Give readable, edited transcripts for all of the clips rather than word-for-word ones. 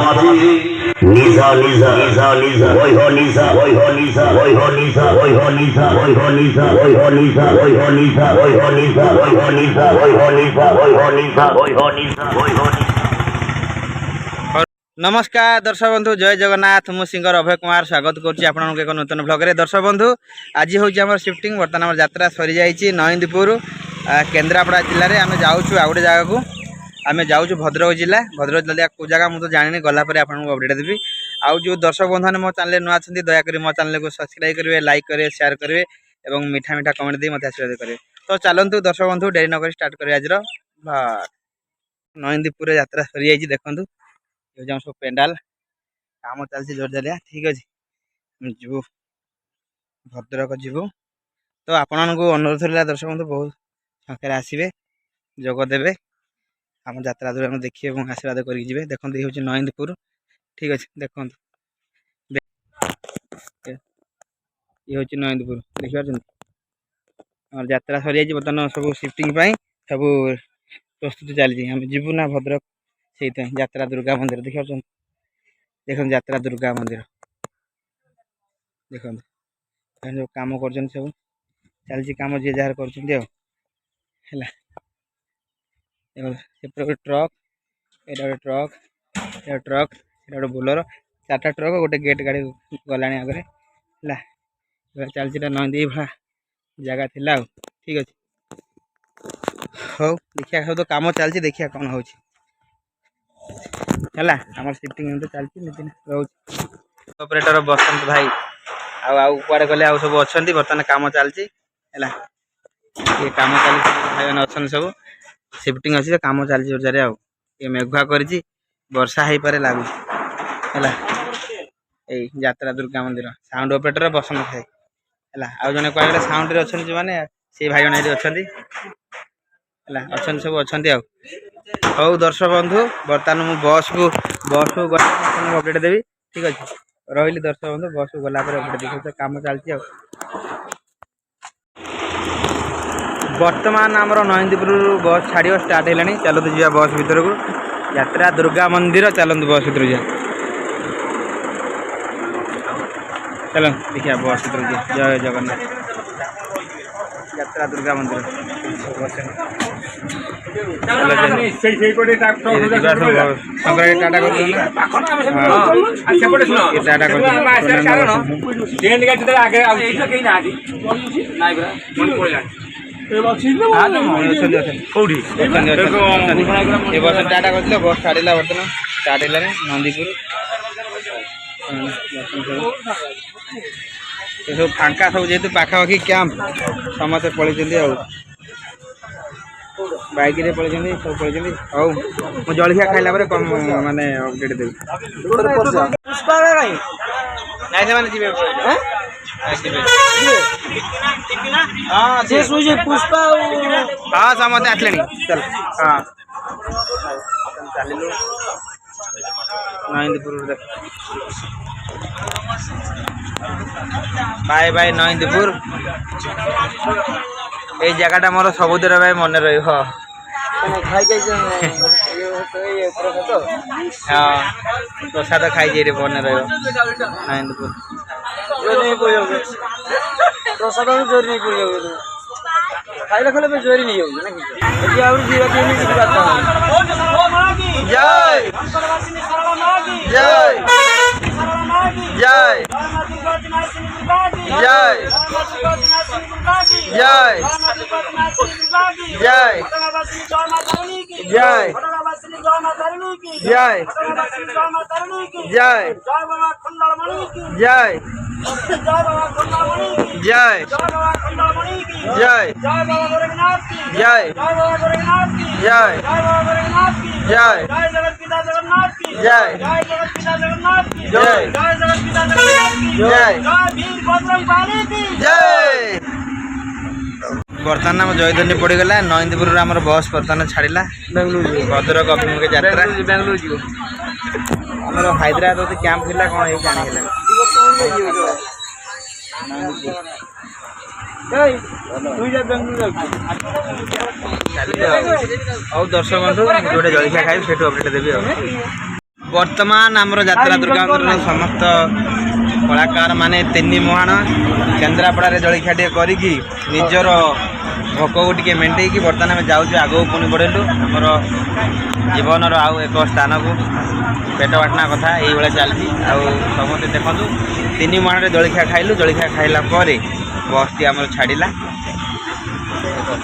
নিশা নিশা নিশা নিশা ওই হো নিশা ওই হো নিশা ওই হো নিশা ওই হো নিশা ওই হো নিশা ওই হো নিশা ওই হো নিশা ওই হো নিশা ওই হো নিশা ওই হো নিশা ওই হো নিশা ওই হো নিশা ওই হো নিশা। नमस्कार दर्शक बंधु जय जगन्नाथ मु सिंगर अभय कुमार स्वागत करुच्ची आप एक नूतन ब्लॉग दर्शक बंधु आज हूँ आम शिफ्टिंग बर्तमान आम यात्रा सरी जाइए नईंदीपुर केन्द्रापड़ा जिले में आम जाऊँ आ गोटे जगह को आम जाऊँ भद्रक जिला कौ जगह मुझे जानी गलापर आपको अपडेट देवी आउ जो दर्शक बंधु मैंने मो चैनल नुआ दयाकोरी मो चैनल को सब्सक्राइब करेंगे लाइक करेंगे शेयर करेंगे और मीठा मीठा कमेंट दी मत आशीर्वाद करेंगे। तो चलतु दर्शक बंधु डेरी नक स्टार्ट करें आज नईंदीपुर यात्रा सरी जाइए देखूँ ये सब पेंडाल काम चलती जोर जलिया ठीक अच्छे जीव भद्रक जीवु तो आपण को अनुरोध है दर्शक बंधु बहुत संख्यार आसवे जोगदेवे आम यात्रा दूर देखिए और आशीर्वाद करेंगे देखते ये हूँ नईंदीपुर ठीक अच्छे देखते ये हूँ नईंदीपुर देखिए यात्रा सरी जाइए बर्तमान सब शिफ्टिंग सब प्रस्तुति चलती आम जीवु ना भद्रक से यात्रा दुर्गा मंदिर देखिए देखो यात्रा दुर्गा मंदिर देखो जो कम कर सब चलती कम जी जार कर ट्रक ये ट्रक ये ट्रक ये बोलर चार्टा ट्रक गोटे गेट गाड़ी गला आगे है चलती नईंदी जगह थिला ठीक अच्छे हो देखिए सब तो कम चलती देखिए कौन हो आमर शिफ्टिंग चलती रोज ऑपरेटर बसंत भाई आउ कुआड़े गले आउ सब अच्छा बर्तमान कम चलती ये कम चलती भाई मैंने अच्छा सब शिफ्टिंग अच्छी कम चलती जोर जार ये मेघुआ कर वर्षा हो पारे लगुच है यात्रा दुर्गा मंदिर साउंड ऑपरेटर बसंत भाई है आउ जने कुआड़े साउंड अच्छा जो मैंने से भाई जन अच्छा अच्छा सब अच्छा हौ दर्शक बंधु बर्तमान मु बस को अपडेट देवी ठीक अच्छे रही दर्शक बंधु बस को गला अपडेट देखिए कम चलती बर्तमान आमर नईंदीपुर बस छाड़ स्टार्ट है चलते जा बस भर को यात्रा दुर्गा मंदिर चलते बस भर जा चल देखिए बस भर जय जगन्नाथ यात्रा दुर्गा मंदिर टाटा कर बस छाड़ा बर्तमान स्टार्ट है नंदीपुर सब फांका सब जेहतु पाखापाखि कैंप समस्त पलि बाइक रे पलि सब पलि हौ मु जलखिया खाइला कम माने अपडेट देवी पुष्पा हाँ समस्त आसले चल हाँ चलू नईंदीपुर बाय बाय नईंदीपुर ये जगह मोर सबुदिन भाई मन रही हाँ प्रसाद खाई मन रईंदीपुर प्रसाद जोर नहीं पड़ खाइला खाइला जोरी नहीं जय जय जय जय जय जय जय जय जय जय जय जय जय जय जय जय जय जय बर्तमान आम जयधनी पड़गला नईंदीपुर आम बस बर्तमान छाड़ा बेंगलुरु भद्रक अभिमुखे यात्रा बेंगलुरु जीव आम हैदराबाद कैंप थी कौन है जाने और दर्शक बंधु गोटे जलखिया खाई से अपडेट देवी ବର୍ତ୍ତମାନ ଆମର ଯାତ୍ରା ଦୁର୍ଗାଙ୍କର ସମସ୍ତ କଳାକାର ମାନେ 3 ମୁହାଣ କେନ୍ଦ୍ରାପଡ଼ାରେ ଜଳଖିଆଟିଏ କରିକି ନିଜର ଭୋକକୁ ଟିକେ ମେଣ୍ଟେଇକି ବର୍ତ୍ତମାନ ଆମେ ଯାଉଛୁ ଆଗକୁ ପୁଣି ବଢ଼େଇଲୁ ଆମର ଜୀବନର ଆଉ ଏକ ସ୍ଥାନକୁ ପେଟ ବାଟଣା କଥା ଏଇଭଳିଆ ଚାଲିଛି। ଆଉ ସମସ୍ତେ ଦେଖନ୍ତୁ 3 ମୁହାଣରେ ଜଳଖିଆ ଖାଇଲୁ। ଜଳଖିଆ ଖାଇଲା ପରେ ବସ୍ଟି ଆମର ଛାଡ଼ିଲା।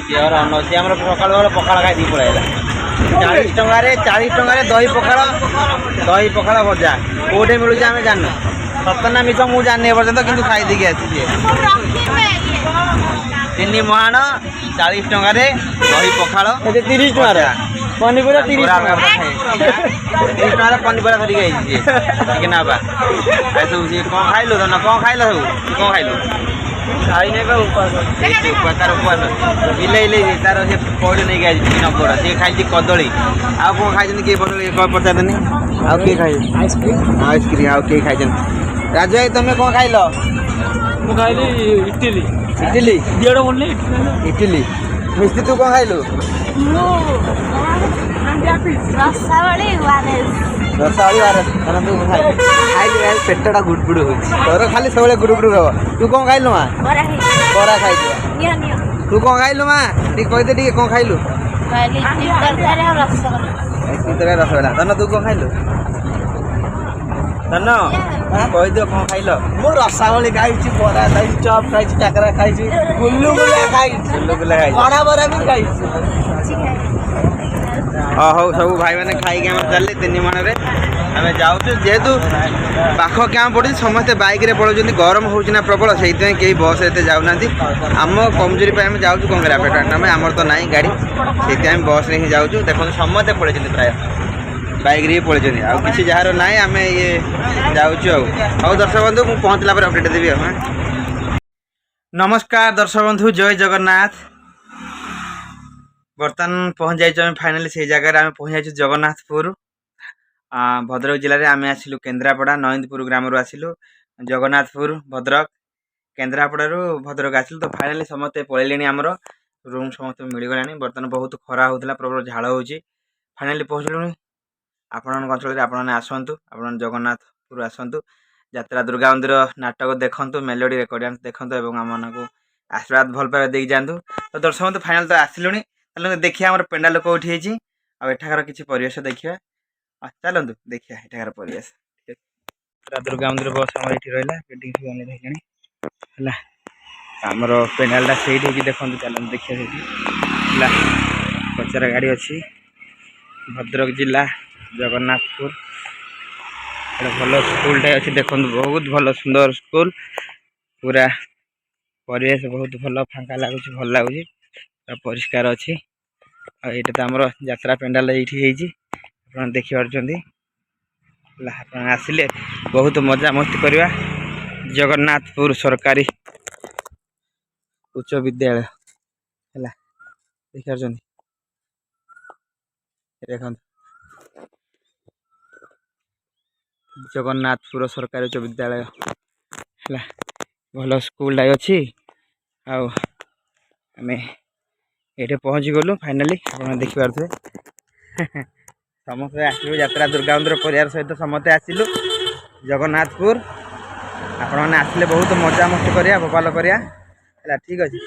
ସିଏ ଆମର ସକାଳୁ ବେଳେ ପଖାଳ ଖାଇ ଦେଇ ପଳାଇଲା। 40 ଟଙ୍କାରେ ଦହି ପଖାଳ ଭଜା କେଉଁଠି ମିଳୁଛି ଆମେ ଜାଣିନୁ। ସତ ନା ମିଛ ମୁଁ ଜାଣିନି ଏପର୍ଯ୍ୟନ୍ତ, କିନ୍ତୁ ଖାଇ ଦେଇକି ଆସିଛି। 3 ମୁହାଣ 40 ଟଙ୍କାରେ ଦହି ପଖାଳ 30 ଟଙ୍କାର ପନିପରିବା 30 ଟଙ୍କାରେ ପନିପରିବା ଧରିକି ଆଇଛି ଟିକେ ନେବା। ସବୁ ସିଏ କ'ଣ ଖାଇଲୁ ଧନ କ'ଣ ଖାଇଲ ସବୁ କ'ଣ ଖାଇଲୁ? ତାର ଉପବାସ ବିଲେଇ ତାର ସେ ପଇଡ଼ ନେଇକି ଆସିଛି ନମ୍ବର। ସିଏ ଖାଇଛି କଦଳୀ। ଆଉ କ'ଣ ଖାଇଛନ୍ତି କିଏ ପଚାରନି? ଆଉ କିଏ ଖାଇଛି? ଆଇସ୍କ୍ରିମ୍। ଆଉ କିଏ ଖାଇଛନ୍ତି? ରାଜୁ ଭାଇ ତମେ କ'ଣ ଖାଇଲ? ମୁଁ ଖାଇଲି ଇଟିଲି। ଇଟିଲି। ମିସ୍ତ୍ରୀ ତୁ କ'ଣ ଖାଇଲୁ? ରସାବଳି ଖାଇଲି। ପେଟଟା ଗୁଡ଼ଗୁଡ଼ ହେଉଛି ତୋର, ଖାଲି ସବୁବେଳେ ଗୁଡ଼ଗୁଡ଼ ହବ। ତୁ କ'ଣ ଖାଇଲୁ ମା? ବରା ଖାଇଛୁ। ତୁ କ'ଣ ଖାଇଲୁ ମା? ଟିକେ କହିଦେ ଟିକେ କ'ଣ ଖାଇଲୁ? ରସଗୋଲା। ଧନ ତୁ କ'ଣ ଖାଇଲୁ? ଧନ କହିଦିଅ କ'ଣ ଖାଇଲ? ମୁଁ ରସାବଳି ଖାଇଛି, ବରା ଖାଇଛି, ଚପ୍ ଖାଇଛି, କାକରା ଖାଇଛି, ଗୁଲୁଗୁଲା ଖାଇଛି, ବରା ବି ଖାଇଛି। ହଉ ସବୁ ଭାଇମାନେ ଖାଇକି ଆମେ ଚାଲିଲେ 3 ମୁହାଣରେ ଆମେ ଯାଉଛୁ। ଯେହେତୁ ପାଖ କ୍ୟାମ୍ପ ପଡ଼ୁଛି ସମସ୍ତେ ବାଇକ୍ରେ ପଳାଉଛନ୍ତି। ଗରମ ହେଉଛି ନା ପ୍ରବଳ, ସେଇଥିପାଇଁ କେହି ବସ୍ରେ ଏତେ ଯାଉନାହାନ୍ତି। ଆମ କମଜୋରି ପାଇଁ ଆମେ ଯାଉଛୁ କ'ଣ କରିବା, ପେଟ ଆମେ ଆମର ତ ନାହିଁ ଗାଡ଼ି, ସେଇଥିପାଇଁ ଆମେ ବସ୍ରେ ହିଁ ଯାଉଛୁ। ଦେଖନ୍ତୁ ସମସ୍ତେ ପଳେଇଛନ୍ତି, ପ୍ରାୟ ବାଇକ୍ରେ ହିଁ ପଳେଇଛନ୍ତି। ଆଉ କିଛି ଯାହାର ନାହିଁ ଆମେ ଯାଉଛୁ ଆଉ। ହଉ ଦର୍ଶକ ବନ୍ଧୁ, ମୁଁ ପହଞ୍ଚିଲା ପରେ ଅପଡ଼େଟ୍ ଦେବି ଆଉ। ନମସ୍କାର ଦର୍ଶକ ବନ୍ଧୁ, ଜୟ ଜଗନ୍ନାଥ। ବର୍ତ୍ତମାନ ପହଞ୍ଚି ଯାଇଛୁ ଆମେ ଫାଇନାଲି ସେଇ ଜାଗାରେ। ଆମେ ପହଞ୍ଚି ଯାଇଛୁ ଜଗନ୍ନାଥପୁର, ଭଦ୍ରକ ଜିଲ୍ଲାରେ। ଆମେ ଆସିଲୁ କେନ୍ଦ୍ରାପଡ଼ା ନଇନ୍ଦପୁର ଗ୍ରାମରୁ ଆସିଲୁ ଜଗନ୍ନାଥପୁର ଭଦ୍ରକ। କେନ୍ଦ୍ରାପଡ଼ାରୁ ଭଦ୍ରକ ଆସିଲୁ। ତ ଫାଇନାଲି ସମସ୍ତେ ପଳେଇଲେଣି, ଆମର ରୁମ୍ ସମସ୍ତେ ମିଳିଗଲାଣି। ବର୍ତ୍ତମାନ ବହୁତ ଖରା ହେଉଥିଲା, ପ୍ରବଳ ଝାଳ ହେଉଛି। ଫାଇନାଲି ପହଞ୍ଚିଲୁଣି। ଆପଣଙ୍କ ଅଞ୍ଚଳରେ ଆପଣମାନେ ଆସନ୍ତୁ, ଆପଣମାନେ ଜଗନ୍ନାଥପୁର ଆସନ୍ତୁ, ଯାତ୍ରା ଦୁର୍ଗା ମନ୍ଦିର ନାଟକ ଦେଖନ୍ତୁ, ମେଲୋଡ଼ି ରେକର୍ଡିଆନ୍ସ ଦେଖନ୍ତୁ ଏବଂ ଆମମାନଙ୍କୁ ଆଶୀର୍ବାଦ ଭଲ ପାଇବା ଦେଇକି ଯାଆନ୍ତୁ। ତ ଦର୍ଶକ ବନ୍ଧୁ ଫାଇନାଲ ତ ଆସିଲୁଣି। ଚାଲନ୍ତୁ ଦେଖିବା ଆମର ପେଣ୍ଡାଲ କେଉଁଠି ହେଇଛି ଆଉ ଏଠାକାର କିଛି ପରିବେଶ ଦେଖିବା। ଚାଲନ୍ତୁ ଦେଖିବା ଏଠାକାର ପରିବେଶ। ଦୁର୍ଗା ମନ୍ଦିର ବସ୍ ଆମର ଏଠି ରହିଲା, ୱେଟିଂ ରହିଲାଣି ହେଲା। ଆମର ପେଣ୍ଡାଲଟା ସେଇଠି ହେଇଛି, ଦେଖନ୍ତୁ। ଚାଲନ୍ତୁ ଦେଖିବା ସେଇଠି ହେଲା। ପଚରା ଗାଡ଼ି ଅଛି, ଭଦ୍ରକ ଜିଲ୍ଲା ଜଗନ୍ନାଥପୁର। ଗୋଟେ ଭଲ ସ୍କୁଲଟାଏ ଅଛି, ଦେଖନ୍ତୁ ବହୁତ ଭଲ ସୁନ୍ଦର ସ୍କୁଲ। ପୁରା ପରିବେଶ ବହୁତ ଭଲ, ଫାଙ୍କା ଲାଗୁଛି, ଭଲ ଲାଗୁଛି, ପରିଷ୍କାର ଅଛି। ଆଉ ଏଇଟା ତ ଆମର ଯାତ୍ରା ପେଣ୍ଡାଲ ଏଇଠି ହେଇଛି, ଆପଣ ଦେଖିପାରୁଛନ୍ତି ହେଲା। ଆପଣ ଆସିଲେ ବହୁତ ମଜାମସ୍ତି କରିବା। ଜଗନ୍ନାଥପୁର ସରକାରୀ ଉଚ୍ଚ ବିଦ୍ୟାଳୟ ହେଲା, ଦେଖିପାରୁଛନ୍ତି। ଦେଖନ୍ତୁ ଜଗନ୍ନାଥପୁର ସରକାରୀ ଉଚ୍ଚ ବିଦ୍ୟାଳୟ ହେଲା, ଭଲ ସ୍କୁଲଟାଏ ଅଛି। ଆଉ ଆମେ ଏଇଠି ପହଞ୍ଚି ଗଲୁ ଫାଇନାଲି, ଆପଣ ଦେଖିପାରୁଥିବେ। ସମସ୍ତେ ଆସିଲୁ ଯାତ୍ରା ଦୁର୍ଗା ମନ୍ଦିର ପରିବାର ସହିତ ସମସ୍ତେ ଆସିଲୁ ଜଗନ୍ନାଥପୁର। ଆପଣମାନେ ଆସିଲେ ବହୁତ ମଜାମସ୍ତି କରିବା, ଭୋପାଲ କରିବା ହେଲା, ଠିକ୍ ଅଛି।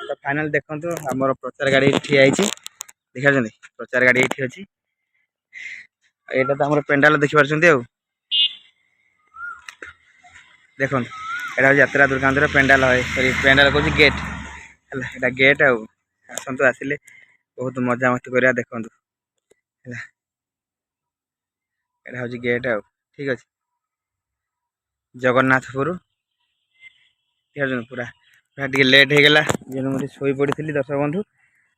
ତ ଫାଇନାଲ ଦେଖନ୍ତୁ ଆମର ପ୍ରଚାର ଗାଡ଼ି ଏଇଠି ଠିଆ ହେଇଛି, ଦେଖିପାରୁଛନ୍ତି ପ୍ରଚାର ଗାଡ଼ି ଏଇଠି ଅଛି। ଏଇଟା ତ ଆମର ପେଣ୍ଡାଲ ଦେଖିପାରୁଛନ୍ତି। ଆଉ ଦେଖନ୍ତୁ ଏଇଟା ହେଉଛି ଯାତ୍ରା ଦୁର୍ଗା ମନ୍ଦିର ପେଣ୍ଡାଲ, ସରି ପେଣ୍ଡାଲ କହୁଛି ଗେଟ୍ ହେଲା, ଏଇଟା ଗେଟ୍। ଆଉ ଆସନ୍ତୁ, ଆସିଲେ ବହୁତ ମଜାମସ୍ତି କରିବା, ଦେଖନ୍ତୁ ହେଲା। ଏଇଟା ହେଉଛି ଗେଟ୍ ଆଉ, ଠିକ୍ ଅଛି। ଜଗନ୍ନାଥପୁର ପୁରା ଟିକେ ଲେଟ୍ ହେଇଗଲା, ଯେହେତୁ ମୁଁ ଶୋଇ ପଡ଼ିଥିଲି ଦର୍ଶକ ବନ୍ଧୁ।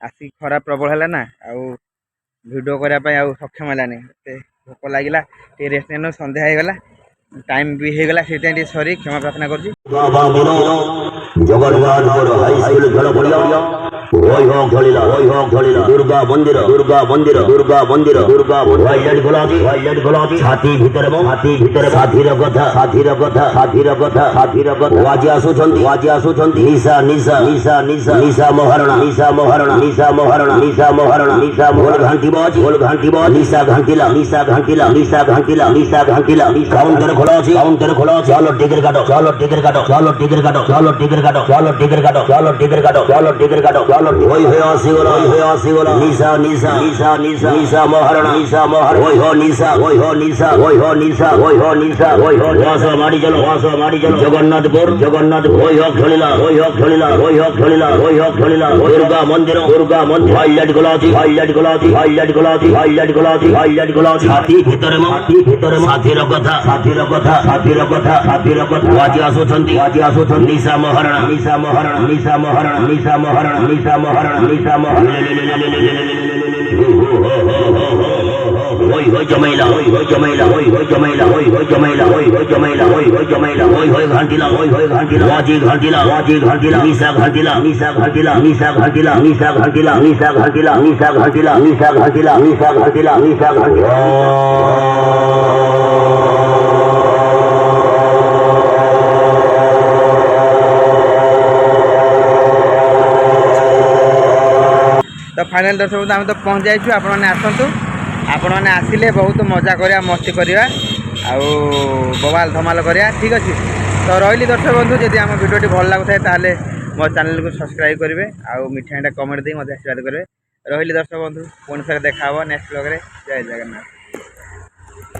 ଆସିକି ଖରା ପ୍ରବଳ ହେଲା ନା, ଆଉ ଭିଡ଼ିଓ କରିବା ପାଇଁ ଆଉ ସକ୍ଷମ ହେଲାନି। ଏତେ ଭୋକ ଲାଗିଲା, ଟିକେ ରେଷ୍ଟ ନେଲୁ, ସନ୍ଧ୍ୟା ହେଇଗଲା, ଟାଇମ୍ ବି ହେଇଗଲା, ସେଇଥିପାଇଁ ଟିକେ ସରି କ୍ଷମା ପ୍ରାର୍ଥନା କରୁଛି। ଜଗନ୍ନାଥପୁର ହାଇସ୍କୁଲ ଖେଳ ପଡ଼ିଆ ওই হোক ধরিলা ওই হোক ধরিলা দুর্গা মন্দির দুর্গা মন্দির দুর্গা মন্দির দুর্গা ওয়াইলেট গোলাপি ছাতি ভিতরে সাথীর কথা সাথীর কথা সাথীর কথা সাথীর কথা ওয়াজি আসুଛନ୍ତି নিশা নিশা নিশা নিশা নিশা মহারণা নিশা মহারণা নিশা মহারণা নিশা মহারণা নিশা ভোল ঘান্টি বাজ নিশা ঘান্টিলা নিশা ঘান্টিলা নিশা ঘান্টিলা নিশা ঘান্টিলা কাউন্টার খোলা আছে চলো টিকেট কাটো চলো টিকেট কাটো চলো টিকেট কাটো চলো টিকেট কাটো চলো টিকেট কাটো চলো টিকেট কাটো চলো টিকেট কাটো চলো ওই হয়ে আসিগলা নিশা নিশা নিশা নিশা নিশা মহারণা নিশা মহারণা ওই হো নিশা ওই হো নিশা ওই হো নিশা ওই হো নিশা ওই হো ওয়াসা মারি চলো জগন্নাথপুর ওই হোক ধরিলা ওই হোক ধরিলা ওই হোক ধরিলা ওই হোক ধরিলা দুর্গা মন্দির হাইলাইট গোলাপি ছাতি ভিতরে সাথীর কথা ওয়াজি আসুଛନ୍ତି নিশা মহারণা নিশা মহারণা নিশা মহারণা নিশা মহারণা নিশা মহারণা নিশা মহারণা ওই হই জমাইলা ওই হই জমাইলা ওই হই জমাইলা ওই হই জমাইলা ওই হই জমাইলা ওই হই জমাইলা ওই হই ঘান্টিলা ওয়াজি ঘান্টিলা নিশা ঘান্টিলা নিশা ঘান্টিলা নিশা ঘান্টিলা নিশা ঘান্টিলা নিশা ঘান্টিলা নিশা ঘান্টিলা নিশা ঘান্টিলা নিশা ঘান্টিলা নিশা ঘান্টিলা तो फाइनल दर्शक बंधु आम तो पहुँच जाइए आपण मैंने आसतु आपण मैंने आसिले बहुत मजा करिया मस्ती करिया आउ बवाल धमाल करिया ठीक अच्छे तो रही दर्शक बंधु जदि आम भिडियोटी भल लगुए ताल मो चैनल को सब्सक्राइब करेंगे आउ मिठा मिठा कमेंट दी मत आशीर्वाद करेंगे रही दर्शक बंधु पुणी थोड़े देखा नेक्स्ट ब्लॉग रे जय जगन्नाथ।